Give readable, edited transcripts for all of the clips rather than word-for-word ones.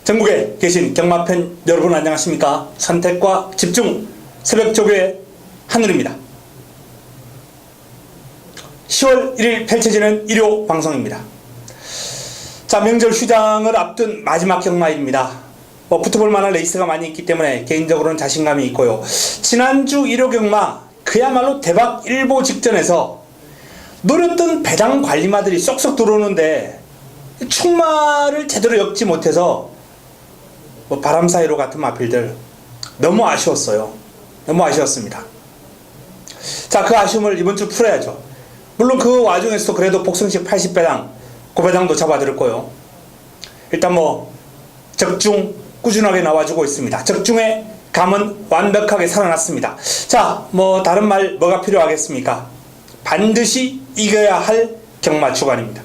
전국에 계신 경마팬 여러분 안녕하십니까? 선택과 집중 새벽 조교의 한울입니다. 10월 1일 펼쳐지는 일요 방송입니다. 자, 명절 휴장을 앞둔 마지막 경마일입니다. 붙어볼 만한 레이스가 많이 있기 때문에 개인적으로는 자신감이 있고요. 지난주 일요 경마 그야말로 대박 일보 직전에서 노렸던 배당 관리마들이 쏙쏙 들어오는데 충마를 제대로 엮지 못해서 바람 사이로 같은 마필들 너무 아쉬웠어요. 너무 아쉬웠습니다. 자, 그 아쉬움을 이번 주 풀어야죠. 물론 그 와중에서도 그래도 복승식 80배당 고배당도 잡아드렸고요. 일단 적중 꾸준하게 나와주고 있습니다. 적중의 감은 완벽하게 살아났습니다. 자, 다른 말 뭐가 필요하겠습니까? 반드시 이겨야 할 경마 주간입니다.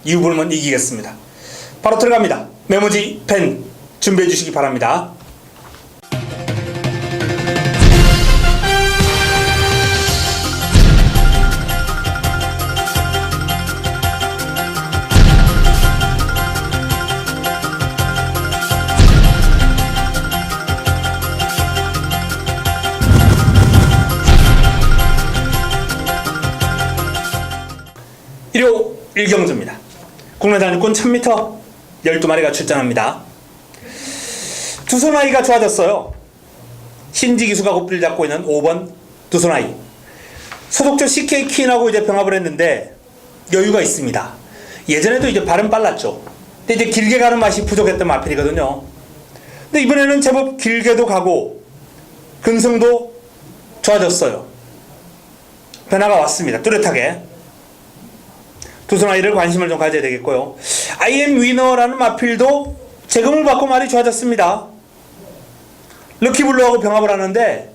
이유 불문 이기겠습니다. 바로 들어갑니다. 메모지 펜 준비해 주시기 바랍니다. 일요 1경주입니다. 국내단 육군 1000m 12마리가 출전합니다. 두손아이가 좋아졌어요. 신지기수가 고삐를 잡고 있는 5번 두손아이. 소속조 CK 퀸하고 이제 병합을 했는데 여유가 있습니다. 예전에도 이제 발은 빨랐죠. 근데 이제 길게 가는 맛이 부족했던 마필이거든요. 근데 이번에는 제법 길게도 가고 근성도 좋아졌어요. 변화가 왔습니다. 뚜렷하게. 두손아이를 관심을 좀 가져야 되겠고요. IM 위너라는 마필도 재금을 받고 말이 좋아졌습니다. 럭키블루하고 병합을 하는데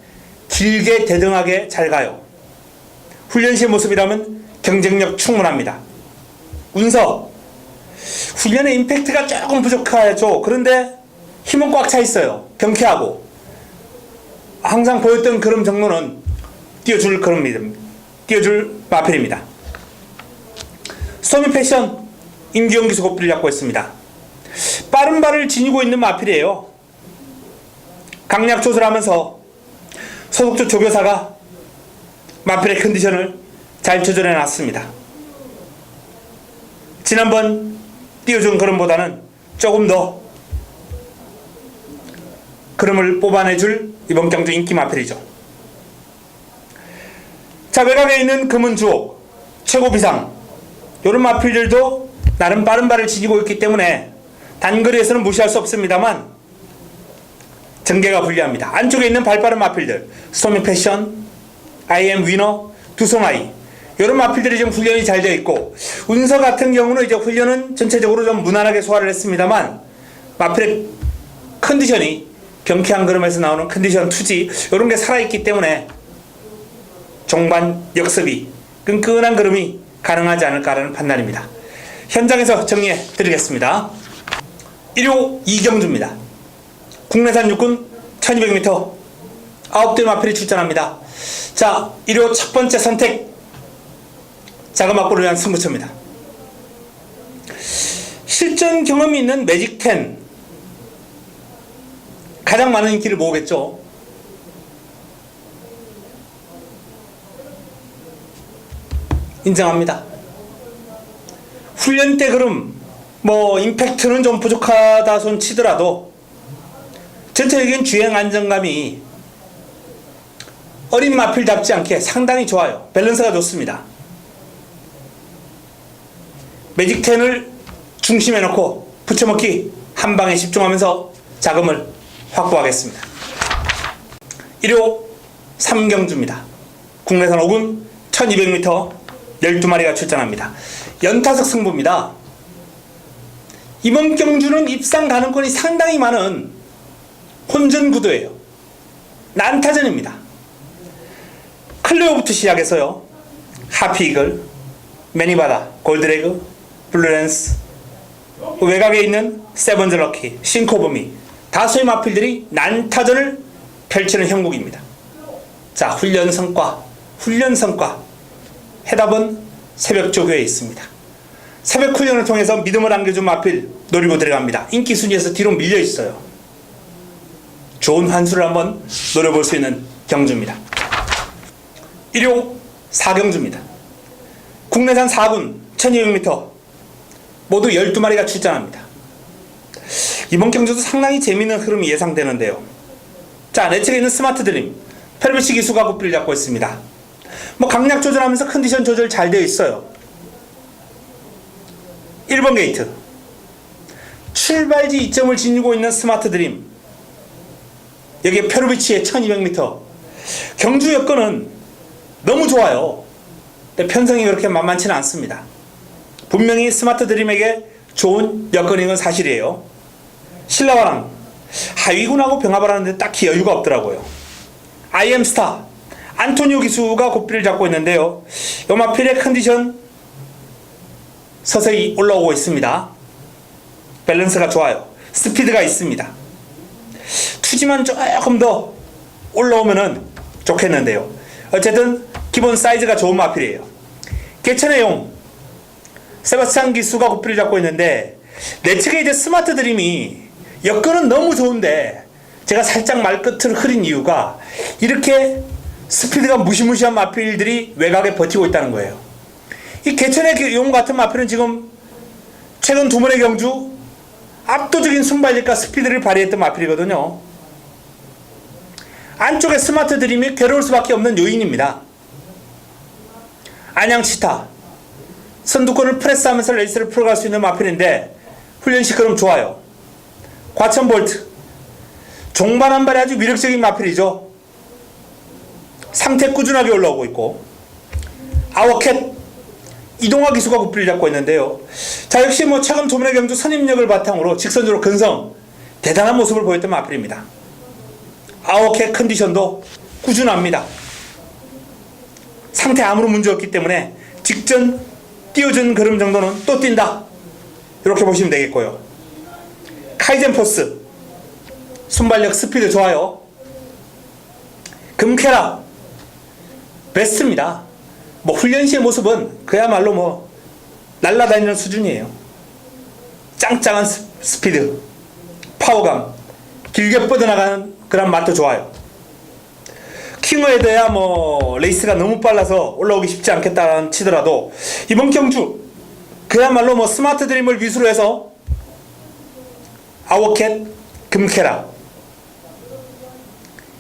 길게 대등하게 잘 가요. 훈련 시의 모습이라면 경쟁력 충분합니다. 운석 훈련의 임팩트가 조금 부족하죠. 그런데 힘은 꽉 차 있어요. 경쾌하고 항상 보였던 그런 정도는 띄워줄 마필입니다. 스토미 패션 임기영 기수 고삐를 잡고 있습니다. 빠른 발을 지니고 있는 마필이에요. 강약 조절하면서 소속조 조교사가 마필의 컨디션을 잘 조절해 놨습니다. 지난번 띄워준 걸음보다는 조금 더 걸음을 뽑아내줄 이번 경주 인기 마필이죠. 자, 외곽에 있는 금은주옥 최고 비상 이런 마필들도 나름 빠른 발을 지니고 있기 때문에 단거리에서는 무시할 수 없습니다만 전개가 불리합니다. 안쪽에 있는 발빠른 마필들 스토미 패션, IM 위너, 두손아이 이런 마필들이 지금 훈련이 잘 되어 있고 운서 같은 경우는 이제 훈련은 전체적으로 좀 무난하게 소화를 했습니다만 마필의 컨디션이 경쾌한 걸음에서 나오는 컨디션 투지 이런 게 살아있기 때문에 종반 역습이 끈끈한 걸음이 가능하지 않을까라는 판단입니다. 현장에서 정리해 드리겠습니다. 1호 2경주입니다. 국내산 육군 1200m 9대 마필이 출전합니다. 자, 1호 첫 번째 선택 자금확보를 위한 승부처입니다. 실전 경험이 있는 매직 10 가장 많은 인기를 모으겠죠. 인정합니다. 훈련 때 그럼 임팩트는 좀 부족하다 손 치더라도 전체적인 주행 안정감이 어린 마필답지 않게 상당히 좋아요. 밸런스가 좋습니다. 매직 10을 중심에 놓고 붙여먹기 한 방에 집중하면서 자금을 확보하겠습니다. 1호 3경주입니다. 국내산 5군 1200m 12마리가 출전합니다. 연타석 승부입니다. 이번 경주는 입상 가능권이 상당히 많은 혼전 구도예요. 난타전입니다. 클레오부터 시작해서요. 하피이글, 매니바다, 골드레그, 블루랜스, 외곽에 있는 세븐즈 럭키, 싱코브미 다수의 마필들이 난타전을 펼치는 형국입니다. 자, 훈련 성과 해답은 새벽 조교에 있습니다. 새벽 훈련을 통해서 믿음을 안겨준 마필 노리고 들어갑니다. 인기 순위에서 뒤로 밀려 있어요. 좋은 환수를 한번 노려볼 수 있는 경주입니다. 1호 4경주입니다. 국내산 4군 1200m 모두 12마리가 출전합니다. 이번 경주도 상당히 재미있는 흐름이 예상되는데요. 자, 내 측에 있는 스마트 드림 페르비시 기수가 고삐를 잡고 있습니다. 강약 조절하면서 컨디션 조절 잘 되어 있어요. 1번 게이트 출발지 2점을 지니고 있는 스마트 드림, 여기에 페르비치의 1200m 경주 여건은 너무 좋아요. 근데 편성이 그렇게 만만치는 않습니다. 분명히 스마트 드림에게 좋은 여건인 건 사실이에요. 신라와랑 하위군하고 병합을 하는데 딱히 여유가 없더라고요. IM스타 안토니오 기수가 고삐를 잡고 있는데요. 요마필의 컨디션 서서히 올라오고 있습니다. 밸런스가 좋아요. 스피드가 있습니다. 투지만 조금 더 올라오면은 좋겠는데요. 어쨌든 기본 사이즈가 좋은 마필이에요. 개천의 용 세바스찬 기수가 고삐를 잡고 있는데, 내 측에 이제 스마트 드림이 여건은 너무 좋은데 제가 살짝 말끝을 흐린 이유가 이렇게 스피드가 무시무시한 마필들이 외곽에 버티고 있다는 거예요. 이 개천의 용 같은 마필은 지금 최근 두 번의 경주 압도적인 순발력과 스피드를 발휘했던 마필이거든요. 안쪽에 스마트 드림이 괴로울 수밖에 없는 요인입니다. 안양치타 선두권을 프레스하면서 레이스를 풀어갈 수 있는 마필인데 훈련 시끄럼 좋아요. 과천볼트 종반 한 발이 아주 위력적인 마필이죠. 상태 꾸준하게 올라오고 있고, 아워캣 이동화 기수가 고삐를 잡고 있는데요. 자, 역시 최근 두 번의 경주 선임력을 바탕으로 직선적으로 근성 대단한 모습을 보였던 마필입니다. 아워캣 컨디션도 꾸준합니다. 상태 아무런 문제 없기 때문에 직전 띄워준 걸음 정도는 또 뛴다, 이렇게 보시면 되겠고요. 카이젠포스 순발력 스피드 좋아요. 금케라 베스트입니다. 훈련 시의 모습은 그야말로 날라다니는 수준이에요. 짱짱한 스피드, 파워감, 길게 뻗어나가는 그런 맛도 좋아요. 킹어헤드야 레이스가 너무 빨라서 올라오기 쉽지 않겠다는 치더라도 이번 경주 그야말로 스마트 드림을 위수로 해서 아워캣, 금케라,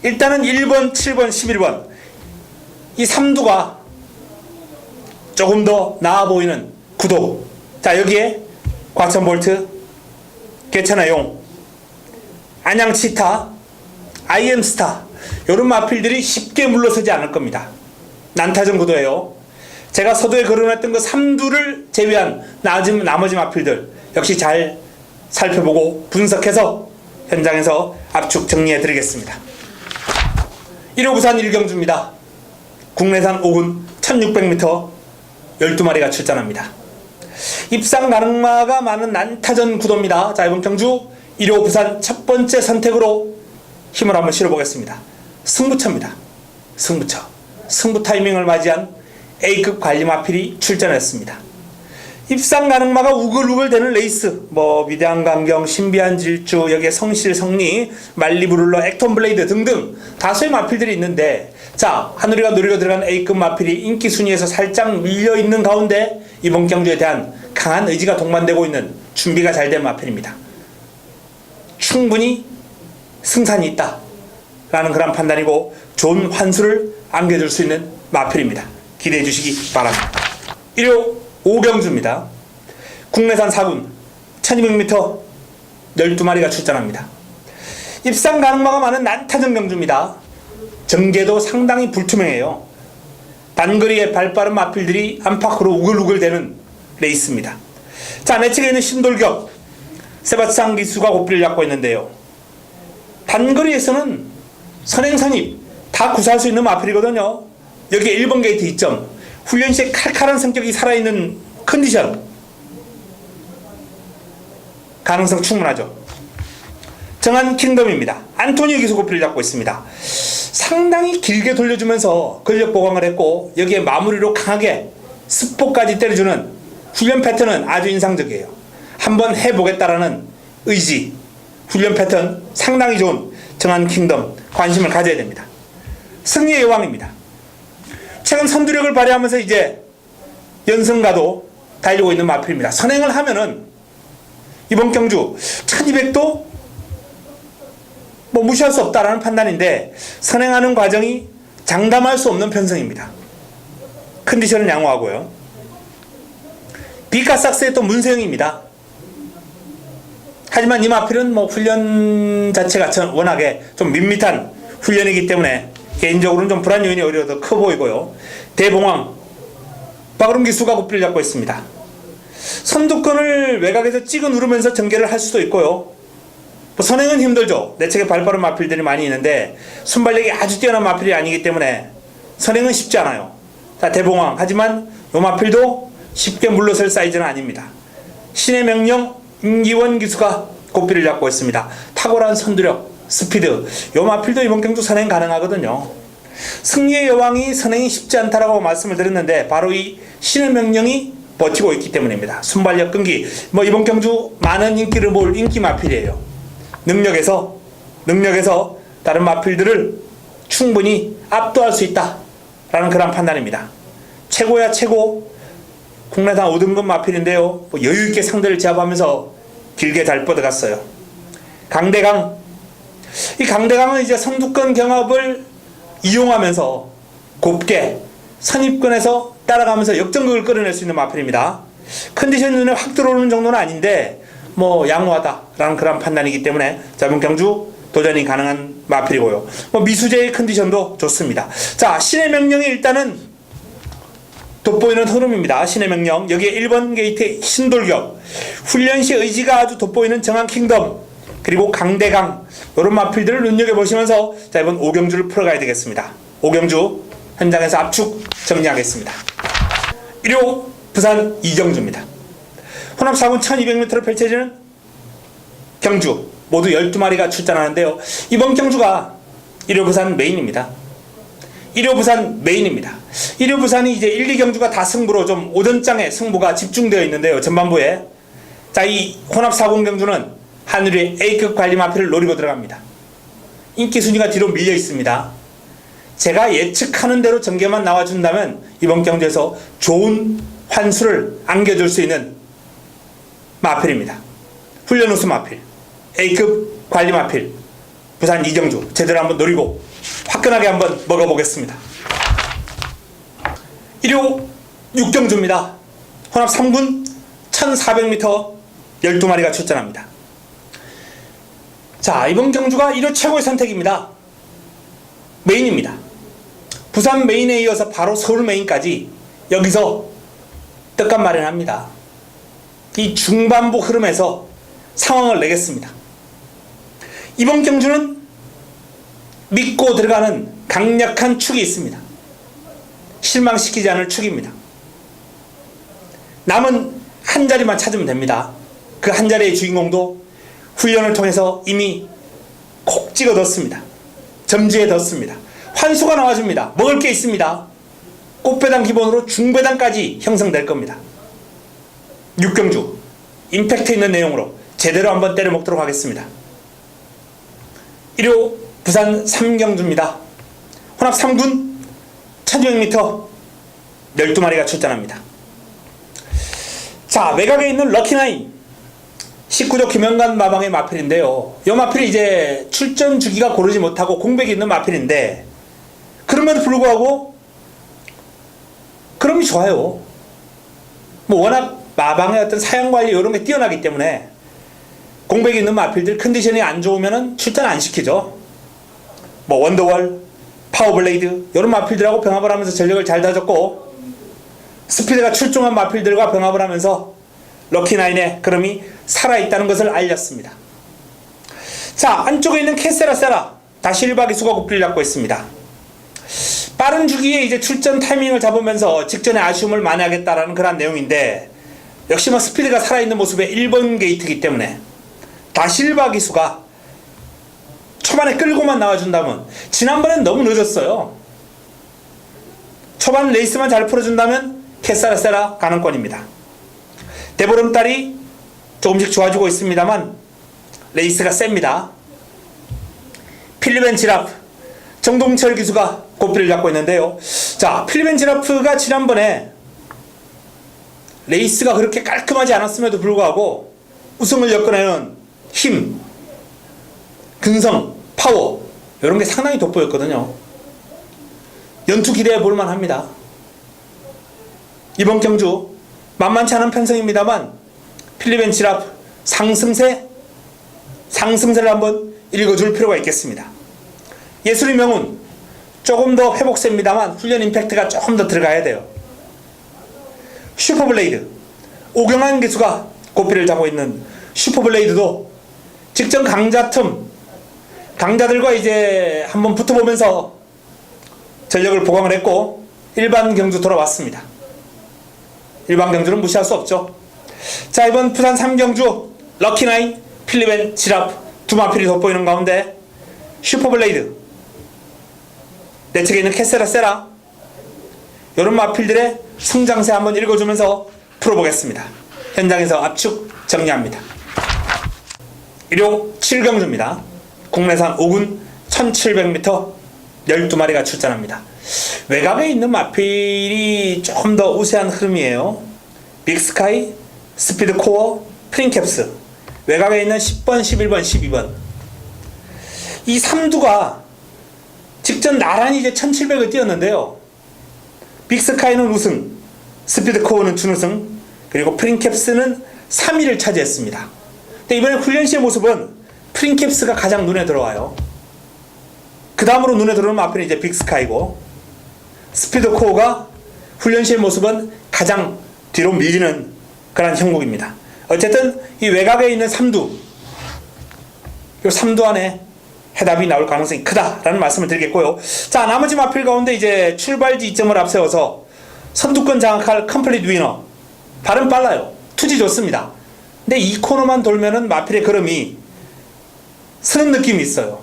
일단은 1번, 7번, 11번 이 3두가 조금 더 나아 보이는 구도. 자, 여기에 과천볼트, 개천의 용, 안양치타, IM스타 이런 마필들이 쉽게 물러서지 않을 겁니다. 난타전 구도예요. 제가 서두에 거론했던 그 3두를 제외한 나머지 마필들 역시 잘 살펴보고 분석해서 현장에서 압축 정리해 드리겠습니다. 1호 부산 1경주입니다. 국내산 5군 1600m 12마리가 출전합니다. 입상 가능마가 많은 난타전 구도입니다. 자, 이번 경주 1호 부산 첫 번째 선택으로 힘을 한번 실어보겠습니다. 승부처입니다. 승부 타이밍을 맞이한 A급 관리 마필이 출전했습니다. 입상 가능마가 우글우글 되는 레이스, 위대한 감경, 신비한 질주, 여기에 성실, 성리, 말리부룰러, 액톤 블레이드 등등 다수의 마필들이 있는데, 자, 하늘이가 노리고 들어간 A급 마필이 인기 순위에서 살짝 밀려있는 가운데 이번 경주에 대한 강한 의지가 동반되고 있는 준비가 잘 된 마필입니다. 충분히 승산이 있다 라는 그런 판단이고 좋은 환수를 안겨줄 수 있는 마필입니다. 기대해 주시기 바랍니다. 1호 5경주입니다. 국내산 4군 1200m 12마리가 출전합니다. 입상 가능마가 많은 난타전 경주입니다. 전개도 상당히 불투명해요. 단거리에 발빠른 마필들이 안팎으로 우글우글대는 레이스입니다. 자, 내 측에 있는 신돌격 세바스찬 기수가 고삐를 잡고 있는데요. 단거리에서는 선행선입 다 구사할 수 있는 마필이거든요. 여기에 1번 게이트 2점, 훈련 시에 칼칼한 성격이 살아있는 컨디션, 가능성 충분하죠. 정한 킹덤입니다. 안토니오 기수 고삐를 잡고 있습니다. 상당히 길게 돌려주면서 근력 보강을 했고, 여기에 마무리로 강하게 스포까지 때려주는 훈련 패턴은 아주 인상적이에요. 한번 해보겠다라는 의지, 훈련 패턴 상당히 좋은 정한 킹덤 관심을 가져야 됩니다. 승리의 여왕입니다. 최근 선두력을 발휘하면서 이제 연승가도 달리고 있는 마필입니다. 선행을 하면은 이번 경주 1200도 뭐 무시할 수 없다라는 판단인데 선행하는 과정이 장담할 수 없는 편성입니다. 컨디션은 양호하고요. 비카삭스의 또 문세영입니다. 하지만 이 마필은 뭐 훈련 자체가 워낙에 좀 밋밋한 훈련이기 때문에 개인적으로는 좀 불안 요인이 오히려 더 커 보이고요. 대봉황 박으름 기수가 고삐를 잡고 있습니다. 선두권을 외곽에서 찍어 누르면서 전개를 할 수도 있고요. 뭐 선행은 힘들죠. 내측에 발빠른 마필들이 많이 있는데 순발력이 아주 뛰어난 마필이 아니기 때문에 선행은 쉽지 않아요. 자, 대봉황. 하지만 이 마필도 쉽게 물러설 사이즈는 아닙니다. 신의 명령 임기원 기수가 고삐를 잡고 있습니다. 탁월한 선두력, 스피드. 이 마필도 이번 경주 선행 가능하거든요. 승리의 여왕이 선행이 쉽지 않다라고 말씀을 드렸는데 바로 이 신의 명령이 버티고 있기 때문입니다. 순발력 끈기. 뭐 이번 경주 많은 인기를 모을 인기 마필이에요. 능력에서 다른 마필들을 충분히 압도할 수 있다라는 그런 판단입니다. 최고야 최고. 국내당 5등급 마필인데요. 뭐 여유있게 상대를 제압하면서 길게 잘 뻗어갔어요. 강대강. 이 강대강은 이제 선두권 경합을 이용하면서 곱게 선입권에서 따라가면서 역전극을 끌어낼 수 있는 마필입니다. 컨디션 눈에 확 들어오는 정도는 아닌데 뭐 양호하다라는 그런 판단이기 때문에 이번 경주 도전이 가능한 마필이고요. 뭐 미수재의 컨디션도 좋습니다. 자, 신의 명령이 일단은 돋보이는 흐름입니다. 신의 명령. 여기에 1번 게이트 신돌격, 훈련 시 의지가 아주 돋보이는 정한 킹덤, 그리고 강대강, 이런 마필들을 눈여겨보시면서 자, 이번 5경주를 풀어가야 되겠습니다. 5경주 현장에서 압축 정리하겠습니다. 1호 부산 이경주입니다. 혼합 4군 1200m로 펼쳐지는 경주, 모두 12마리가 출전하는데요. 이번 경주가 1호 부산 메인입니다. 1호 부산 메인입니다. 1호 부산이 이제 1, 2경주가 다 승부로 좀 오전장에 승부가 집중되어 있는데요. 전반부에. 자, 이 혼합 4군 경주는 하늘의 A급 관리 마필을 노리고 들어갑니다. 인기 순위가 뒤로 밀려 있습니다. 제가 예측하는 대로 전개만 나와준다면 이번 경주에서 좋은 환수를 안겨줄 수 있는 마필입니다. 훈련 우수 마필, A급 관리 마필, 부산 이경주 제대로 한번 노리고 화끈하게 한번 먹어보겠습니다. 1호 6경주입니다. 혼합 3군 1400m 12마리가 출전합니다. 자, 이번 경주가 1호 최고의 선택입니다. 메인입니다. 부산 메인에 이어서 바로 서울 메인까지 여기서 떡값 마련합니다. 이 중반부 흐름에서 상황을 내겠습니다. 이번 경주는 믿고 들어가는 강력한 축이 있습니다. 실망시키지 않을 축입니다. 남은 한 자리만 찾으면 됩니다. 그 한 자리의 주인공도 훈련을 통해서 이미 콕 찍어뒀습니다. 점지해 뒀습니다. 환수가 나와줍니다. 먹을 게 있습니다. 꽃배당 기본으로 중배당까지 형성될 겁니다. 6경주 임팩트 있는 내용으로 제대로 한번 때려 먹도록 하겠습니다. 1호 부산 3경주입니다. 혼합 3군 1200m 12마리가 출전합니다. 자, 외곽에 있는 럭키나인 19조 김영관 마방의 마필인데요. 이 마필이 이제 출전 주기가 고르지 못하고 공백이 있는 마필인데 그럼에도 불구하고 그럼이 좋아요. 뭐 워낙 마방의 어떤 사양관리 이런 게 뛰어나기 때문에 공백이 있는 마필들 컨디션이 안 좋으면 출전 안 시키죠. 뭐 원더월, 파워블레이드 이런 마필들하고 병합을 하면서 전력을 잘 다졌고 스피드가 출중한 마필들과 병합을 하면서 럭키나인의 그럼이 살아있다는 것을 알렸습니다. 자, 안쪽에 있는 캐세라세라 다시 1박 2수가 고삐를 잡고 있습니다. 빠른 주기에 이제 출전 타이밍을 잡으면서 직전에 아쉬움을 만회하겠다라는 그런 내용인데 역시 뭐 스피드가 살아있는 모습의 1번 게이트이기 때문에 다시 1박 2수가 초반에 끌고만 나와준다면 지난번엔 너무 늦었어요. 초반 레이스만 잘 풀어준다면 캐사라세라 가능권입니다. 대보름달이 조금씩 좋아지고 있습니다만 레이스가 셉니다. 필립 앤 지라프, 정동철 기수가 고삐를 잡고 있는데요. 자, 필립 앤 지라프가 지난번에 레이스가 그렇게 깔끔하지 않았음에도 불구하고 우승을 엮어내는 힘, 근성, 파워 이런 게 상당히 돋보였거든요. 연투 기대해 볼만 합니다. 이번 경주 만만치 않은 편성입니다만 필립 앤 지라프 상승세를 한번 읽어줄 필요가 있겠습니다. 예술의 명운 조금 더 회복세입니다만 훈련 임팩트가 조금 더 들어가야 돼요. 슈퍼블레이드 오경환 기수가 고삐를 잡고 있는 슈퍼블레이드도 직전 강자 틈 강자들과 이제 한번 붙어보면서 전력을 보강을 했고 일반 경주 돌아왔습니다. 일반 경주는 무시할 수 없죠. 자, 이번 부산 3경주 럭키나인 필립 앤 지라프 두 마필이 돋보이는 가운데 슈퍼블레이드 내 책에 있는 캐세라 세라 이런 마필들의 성장세 한번 읽어주면서 풀어보겠습니다. 현장에서 압축 정리합니다. 일요 7경주입니다. 국내산 5군 1700m 12마리가 출전합니다. 외곽에 있는 마필이 조금 더 우세한 흐름이에요. 빅스카이, 스피드코어, 프린캡스 외곽에 있는 10번, 11번, 12번 이 3두가 직전 나란히 이제 1700을 뛰었는데요. 빅스카이는 우승, 스피드코어는 준우승, 그리고 프린캡스는 3위를 차지했습니다. 근데 이번에 훈련 시의 모습은 프린캡스가 가장 눈에 들어와요. 그 다음으로 눈에 들어오는 마필은 이제 빅스카이고, 스피드코어가 훈련 시의 모습은 가장 뒤로 밀리는 그런 형국입니다. 어쨌든 이 외곽에 있는 3두, 이 3두 안에 해답이 나올 가능성이 크다라는 말씀을 드리겠고요. 자, 나머지 마필 가운데 이제 출발지 이점을 앞세워서 선두권 장악할 컴플릿 위너 발은 빨라요. 투지 좋습니다. 근데 이 코너만 돌면은 마필의 걸음이 서는 느낌이 있어요.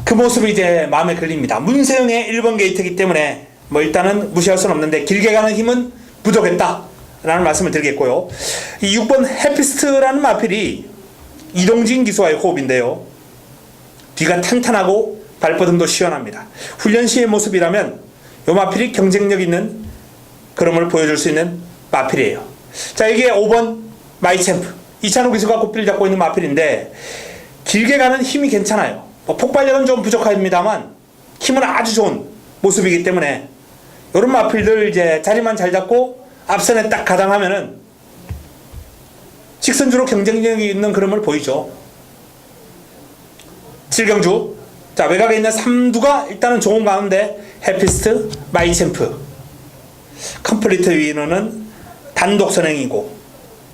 그 모습이 이제 마음에 걸립니다. 문세영의 1번 게이트이기 때문에 뭐 일단은 무시할 수는 없는데 길게 가는 힘은 부족했다 라는 말씀을 드리겠고요. 이 6번 해피스트라는 마필이 이동진 기수와의 호흡인데요. 뒤가 탄탄하고 발버둥도 시원합니다. 훈련 시의 모습이라면 이 마필이 경쟁력 있는 그림을 보여줄 수 있는 마필이에요. 자, 이게 5번 마이챔프 이찬호 기수가 고삐를 잡고 있는 마필인데 길게 가는 힘이 괜찮아요. 폭발력은 좀 부족합니다만 힘은 아주 좋은 모습이기 때문에 이런 마필들 이제 자리만 잘 잡고 앞선에 딱 가당하면은 직선주로 경쟁력이 있는 그림을 보이죠. 7경주 자, 외곽에 있는 3두가 일단은 좋은 가운데 해피스트, 마이챔프, 컴플리트 위너는 단독 선행이고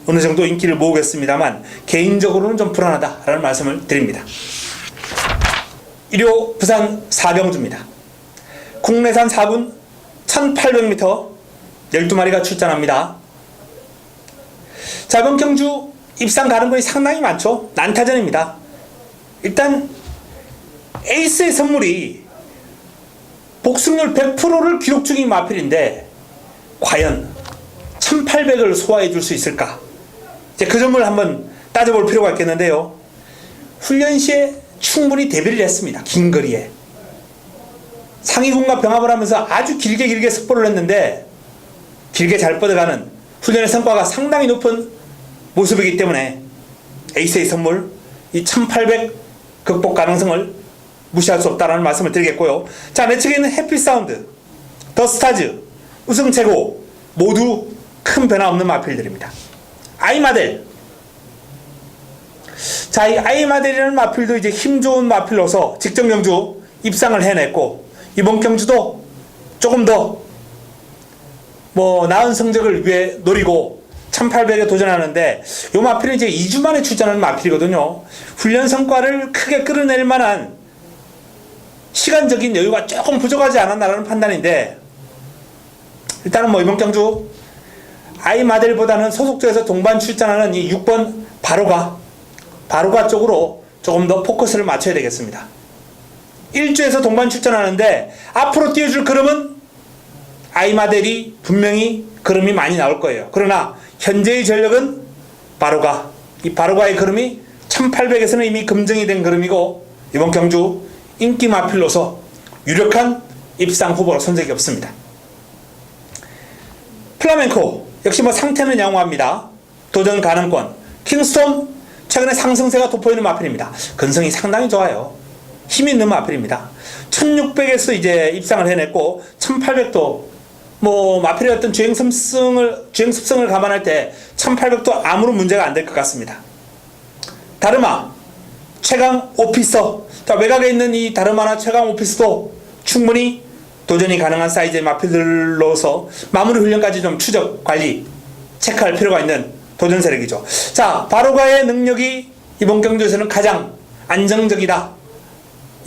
어느 정도 인기를 모으겠습니다만 개인적으로는 좀 불안하다라는 말씀을 드립니다. 일요 부산 4경주입니다. 국내산 4군 1800m 12마리가 출전합니다. 자, 이번 경주 입상 가능성이 상당히 많죠. 난타전입니다. 일단 에이스의 선물이 복승률 100%를 기록 중인 마필인데 과연 1800을 소화해 줄 수 있을까? 이제 그 점을 한번 따져볼 필요가 있겠는데요. 훈련 시에 충분히 대비를 했습니다. 긴 거리에 상위군과 병합을 하면서 아주 길게 습보를 했는데 길게 잘 뻗어가는 훈련의 성과가 상당히 높은 모습이기 때문에 에이스의 선물 이 1800 극복 가능성을 무시할 수 없다는 말씀을 드리겠고요. 자, 내 측에 있는 해피사운드, 더스타즈, 우승최고 모두 큰 변화 없는 마필들입니다. 아이마델, 자, 이 아이마델이라는 마필도 이제 힘 좋은 마필로서 직전 경주 입상을 해냈고 이번 경주도 조금 더 나은 성적을 위해 노리고 1800에 도전하는데 이 마필은 이제 2주 만에 출전하는 마필이거든요. 훈련 성과를 크게 끌어낼 만한 시간적인 여유가 조금 부족하지 않았나라는 판단인데 일단은 이번 경주 아이마델보다는 소속조에서 동반 출전하는 이 6번 바로가 쪽으로 조금 더 포커스를 맞춰야 되겠습니다. 1주에서 동반 출전하는데 앞으로 띄워줄 걸음은 아이마델이 분명히 그림이 많이 나올 거예요. 그러나 현재의 전력은 바로가, 이 바로가의 그림이 1800에서는 이미 검증이 된 그림이고 이번 경주 인기 마필로서 유력한 입상 후보로 손색이 없습니다. 플라멩코 역시 뭐 상태는 양호합니다. 도전 가능권. 킹스톤 최근에 상승세가 돋보이는 마필입니다. 근성이 상당히 좋아요. 힘이 있는 마필입니다. 1600에서 이제 입상을 해냈고 1800도 뭐 마필의 어떤 주행 습성을 감안할 때 1800도 아무런 문제가 안 될 것 같습니다. 다르마 최강 오피서, 자, 외곽에 있는 이 다르마나 최강 오피스도 충분히 도전이 가능한 사이즈의 마필들로서 마무리 훈련까지 좀 추적 관리 체크할 필요가 있는 도전 세력이죠. 자, 바로가의 능력이 이번 경주에서는 가장 안정적이다.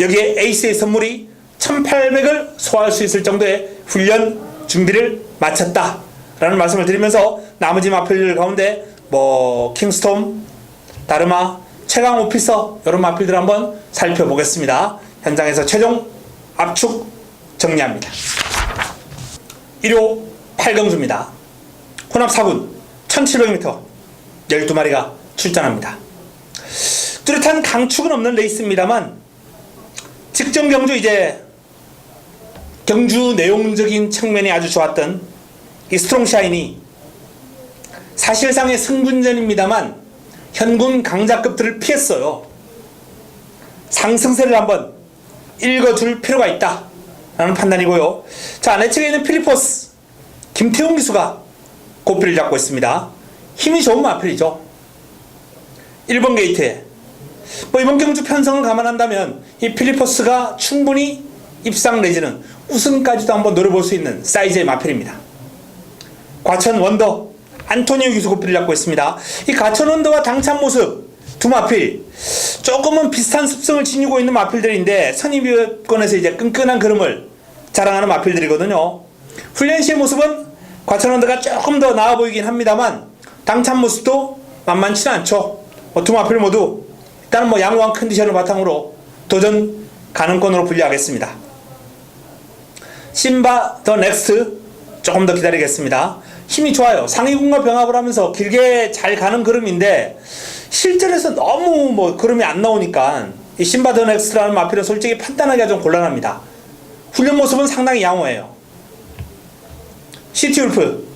여기에 에이스의 선물이 1800을 소화할 수 있을 정도의 훈련 준비를 마쳤다 라는 말씀을 드리면서 나머지 마필들 가운데 뭐 킹스톰, 다르마, 최강 오피서 이런 마필들 한번 살펴보겠습니다. 현장에서 최종 압축 정리합니다. 1호 8경주입니다. 혼합 4군 1700m 12마리가 출전합니다. 뚜렷한 강축은 없는 레이스입니다만 직전 경주 이제 경주 내용적인 측면이 아주 좋았던 이 스트롱샤인이 사실상의 승군전입니다만 현군 강자급들을 피했어요. 상승세를 한번 읽어줄 필요가 있다 라는 판단이고요. 자, 내 측에 있는 필리포스 김태훈 기수가 고삐를 잡고 있습니다. 힘이 좋은 마필이죠. 1번 게이트에 뭐 이번 경주 편성을 감안한다면 이 필리포스가 충분히 입상 내지는 우승까지도 한번 노려볼 수 있는 사이즈의 마필입니다. 과천 원더 안토니오 기수 고삐를 잡고 있습니다. 이 과천 원더와 당찬 모습 두 마필 조금은 비슷한 습성을 지니고 있는 마필들인데 선입견에서 이제 끈끈한 걸음을 자랑하는 마필들이거든요. 훈련 시의 모습은 과천 원더가 조금 더 나아 보이긴 합니다만 당찬 모습도 만만치는 않죠. 두 마필 모두 일단은 뭐 양호한 컨디션을 바탕으로 도전 가능권으로 분류하겠습니다. 심바 더 넥스트 조금 더 기다리겠습니다. 힘이 좋아요. 상위군과 병합을 하면서 길게 잘 가는 걸음인데 실전에서 너무 뭐 걸음이 안 나오니까 이 심바 더 넥스트라는 마필은 솔직히 판단하기가 좀 곤란합니다. 훈련 모습은 상당히 양호해요. 시티울프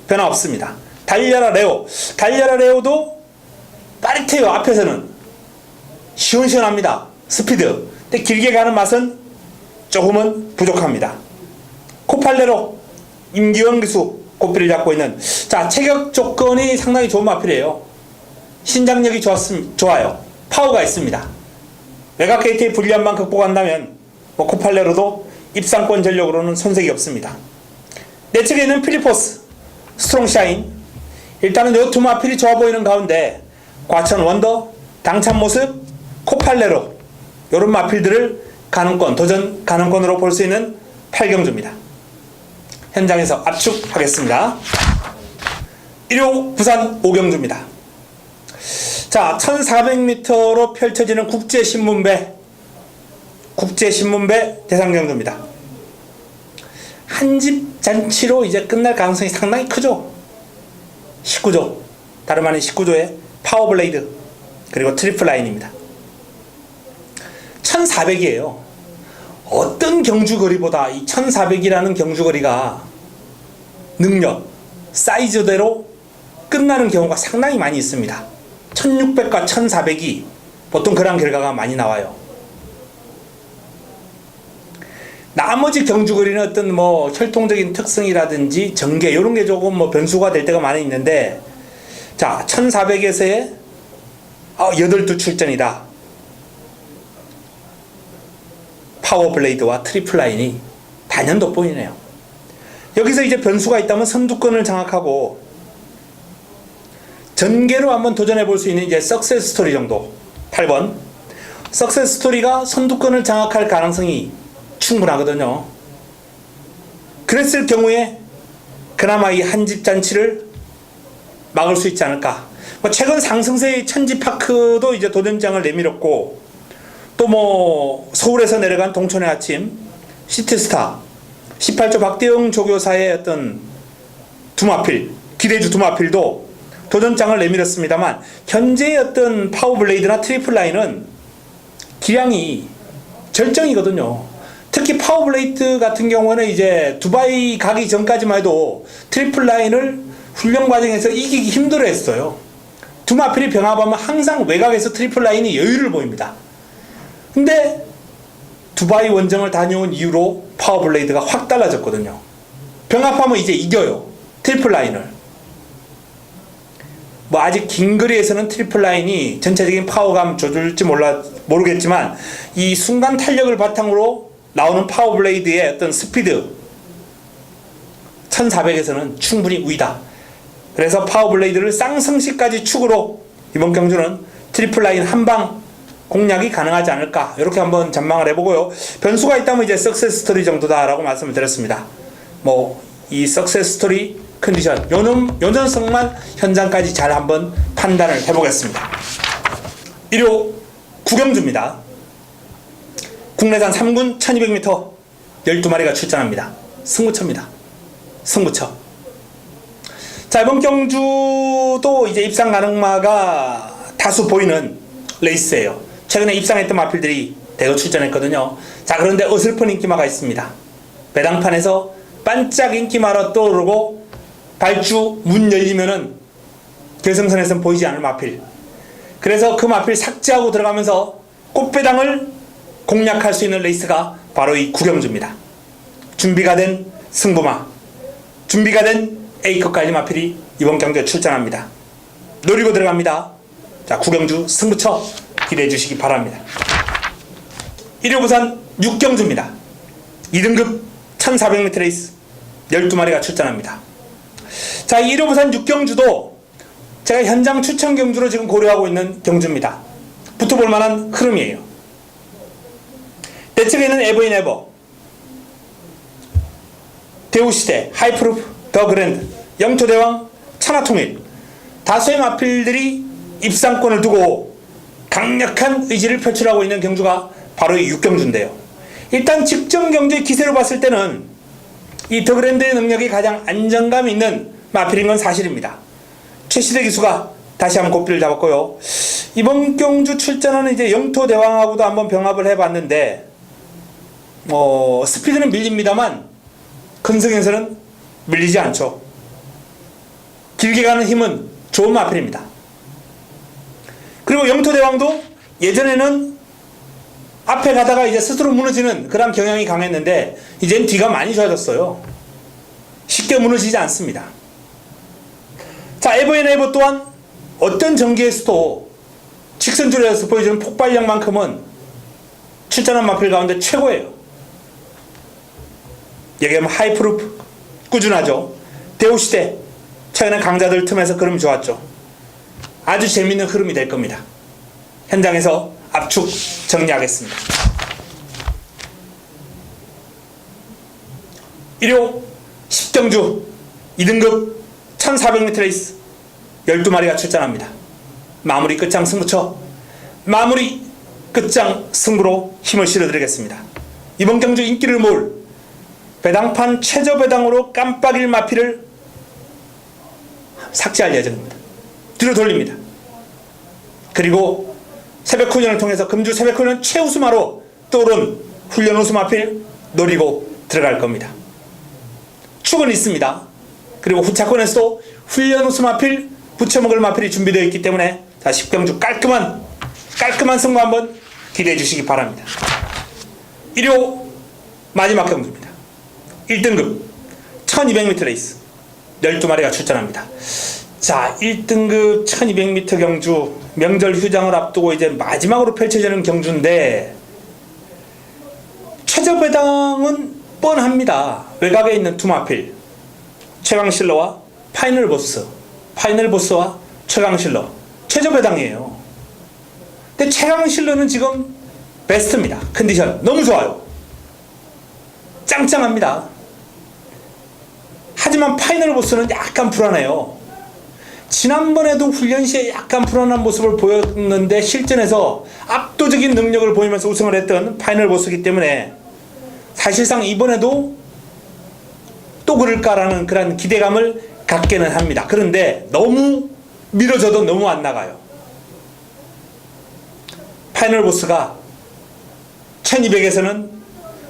변화 없습니다. 달려라 레오, 달려라 레오도 빠릿해요. 앞에서는 시원시원합니다. 스피드. 근데 길게 가는 맛은 조금은 부족합니다. 코팔레로 임기원 기수 고삐를 잡고 있는, 자, 체격 조건이 상당히 좋은 마필이에요. 신장력이 좋아요. 파워가 있습니다. 외곽 게이트의 불리함만 극복한다면 뭐 코팔레로도 입상권 전력으로는 손색이 없습니다. 내 측에 있는 필리포스 스트롱샤인, 일단은 이 두 마필이 좋아 보이는 가운데 과천 원더, 당찬 모습, 코팔레로 이런 마필들을 가능권, 도전 가능권으로 볼 수 있는 8경주입니다. 현장에서 압축하겠습니다. 1호 부산 5경주입니다. 자, 1400m로 펼쳐지는 국제신문배 대상경주입니다. 한집 잔치로 이제 끝날 가능성이 상당히 크죠. 19조, 다름 아닌 19조의 파워블레이드 그리고 트리플 라인입니다. 1400이에요. 어떤 경주거리보다 이 1400이라는 경주거리가 능력, 사이즈대로 끝나는 경우가 상당히 많이 있습니다. 1600과 1400이 보통 그런 결과가 많이 나와요. 나머지 경주거리는 어떤 뭐 혈통적인 특성이라든지 전개 이런 게 조금 뭐 변수가 될 때가 많이 있는데, 자, 1400에서의 8두 출전이다. 파워블레이드와 트리플 라인이 단연 돋보이네요. 여기서 이제 변수가 있다면 선두권을 장악하고 전개로 한번 도전해 볼 수 있는 이제 석세스 스토리 정도. 8번 석세스 스토리가 선두권을 장악할 가능성이 충분하거든요. 그랬을 경우에 그나마 이 한집 잔치를 막을 수 있지 않을까. 뭐 최근 상승세의 천지파크도 이제 도전장을 내밀었고, 또 뭐 서울에서 내려간 동천의 아침, 시티스타 18조 박대영 조교사의 어떤 두마필, 기대주 두마필도 도전장을 내밀었습니다만 현재의 어떤 파워블레이드나 트리플 라인은 기량이 절정이거든요. 특히 파워블레이드 같은 경우는 이제 두바이 가기 전까지만 해도 트리플 라인을 훈련 과정에서 이기기 힘들어 했어요. 두마필이 병합하면 항상 외곽에서 트리플 라인이 여유를 보입니다. 근데 두바이 원정을 다녀온 이후로 파워블레이드가 확 달라졌거든요. 병합하면 이제 이겨요. 트리플 라인을. 뭐 아직 긴 거리에서는 트리플 라인이 전체적인 파워감 줘줄지 모르겠지만 이 순간 탄력을 바탕으로 나오는 파워블레이드의 어떤 스피드 1400에서는 충분히 우위다. 그래서 파워블레이드를 쌍성시까지 축으로 이번 경주는 트리플 라인 한방 공략이 가능하지 않을까 이렇게 한번 전망을 해보고요. 변수가 있다면 이제 석세스 스토리 정도다라고 말씀을 드렸습니다. 뭐 이 석세스 스토리 컨디션 요년성만 현장까지 잘 한번 판단을 해보겠습니다. 1호 구경주입니다. 국내산 3군 1200m 12마리가 출전합니다. 승부처입니다. 승부처. 자, 이번 경주도 이제 입상 가능마가 다수 보이는 레이스예요. 최근에 입상했던 마필들이 대거 출전했거든요. 자, 그런데 어설픈 인기마가 있습니다. 배당판에서 반짝 인기마로 떠오르고 발주 문 열리면은 결승선에서는 보이지 않을 마필. 그래서 그 마필 삭제하고 들어가면서 꽃배당을 공략할 수 있는 레이스가 바로 이 구경주입니다. 준비가 된 승부마, 준비가 된 A급 관리 마필이 이번 경기에 출전합니다. 노리고 들어갑니다. 자, 구경주 승부처 기대해 주시기 바랍니다. 1호 부산 6경주입니다. 2등급 1400m 레이스 12마리가 출전합니다. 자, 1호 부산 6경주도 제가 현장 추천 경주로 지금 고려하고 있는 경주입니다. 붙어볼 만한 흐름이에요. 대측에는 에버인 에버, 대우시대, 하이프루프, 더 그랜드, 영토대왕, 천하통일 다수의 마필들이 입상권을 두고 강력한 의지를 표출하고 있는 경주가 바로 이 6경주인데요. 일단 직전 경주의 기세로 봤을 때는 이 더 그랜드의 능력이 가장 안정감 있는 마필인 건 사실입니다. 최시대 기수가 다시 한번 고삐를 잡았고요. 이번 경주 출전하는 이제 영토대왕하고도 한번 병합을 해봤는데 스피드는 밀립니다만 근성에서는 밀리지 않죠. 길게 가는 힘은 좋은 마필입니다. 그리고 영토대왕도 예전에는 앞에 가다가 이제 스스로 무너지는 그런 경향이 강했는데 이젠 뒤가 많이 좋아졌어요. 쉽게 무너지지 않습니다. 자, 에버앤 에버 또한 어떤 전기에서도 직선줄에서 보여주는 폭발력만큼은 출전한 마필 가운데 최고예요. 얘기하면 하이프루프 꾸준하죠. 대우시대 최근에 강자들 틈에서 흐름이 좋았죠. 아주 재밌는 흐름이 될 겁니다. 현장에서 압축 정리하겠습니다. 1호 10경주 2등급 1400m 레이스 12마리가 출전합니다. 마무리 끝장 승부처, 마무리 끝장 승부로 힘을 실어드리겠습니다. 이번 경주 인기를 모을 배당판 최저 배당으로 깜빡일 마필을 삭제할 예정입니다. 뒤로 돌립니다. 그리고 새벽 훈련을 통해서 금주 새벽 훈련 최우수마로 떠오른 훈련 우수 마필 노리고 들어갈 겁니다. 축은 있습니다. 그리고 후차권에서도 훈련 우수 마필 붙여먹을 마필이 준비되어 있기 때문에 자, 10경주 깔끔한 승부 한번 기대해 주시기 바랍니다. 1호 마지막 경주입니다. 1등급 1200m 레이스 12마리가 출전합니다. 자, 1등급 1200m 경주 명절 휴장을 앞두고 이제 마지막으로 펼쳐지는 경주인데 최저 배당은 뻔합니다. 외곽에 있는 두 마필 최강실러와 파이널 보스와 최강실러 최저 배당이에요. 근데 최강실러는 지금 베스트입니다. 컨디션 너무 좋아요. 짱짱합니다. 하지만 파이널 보스는 약간 불안해요. 지난번에도 훈련 시에 약간 불안한 모습을 보였는데 실전에서 압도적인 능력을 보이면서 우승을 했던 파이널 보스이기 때문에 사실상 이번에도 또 그럴까라는 그런 기대감을 갖게는 합니다. 그런데 너무 밀어줘도 너무 안 나가요. 파이널 보스가 1200에서는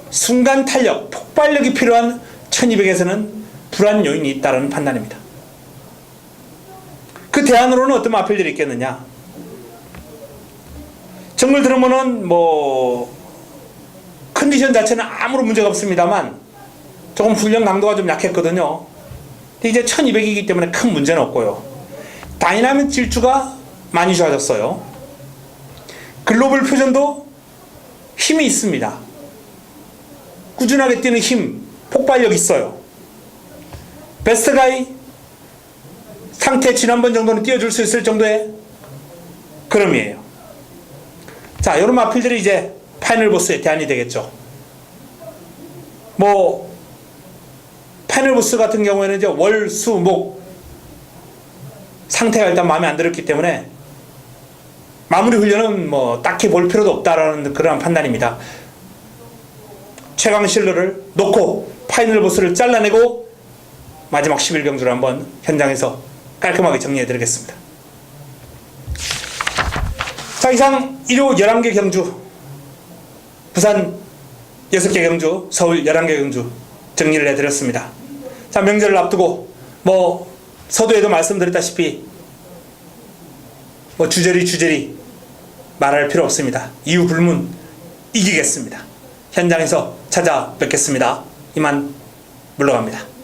순간 탄력, 폭발력이 필요한 1200에서는 불안 요인이 있다는 판단입니다. 그 대안으로는 어떤 마필들이 있겠느냐? 정글 들어보면 컨디션 자체는 아무런 문제가 없습니다만 조금 훈련 강도가 좀 약했거든요. 근데 이제 1200이기 때문에 큰 문제는 없고요. 다이나믹 질주가 많이 좋아졌어요. 글로벌 표전도 힘이 있습니다. 꾸준하게 뛰는 힘, 폭발력 있어요. 베스트가이 상태 지난번 정도는 띄워줄 수 있을 정도의 그럼이에요. 자, 이런 마필들이 이제 파이널 보스의 대안이 되겠죠. 파이널 보스 같은 경우에는 이제 월, 수, 목 상태가 일단 마음에 안 들었기 때문에 마무리 훈련은 딱히 볼 필요도 없다라는 그런 판단입니다. 최강 실러를 놓고 파이널 보스를 잘라내고 마지막 11경주를 한번 현장에서 깔끔하게 정리해 드리겠습니다. 자, 이상 일요 11개 경주, 부산 6개 경주, 서울 11개 경주 정리를 해드렸습니다. 자, 명절을 앞두고 서두에도 말씀드렸다시피 주저리 말할 필요 없습니다. 이유 불문 이기겠습니다. 현장에서 찾아뵙겠습니다. 이만 물러갑니다.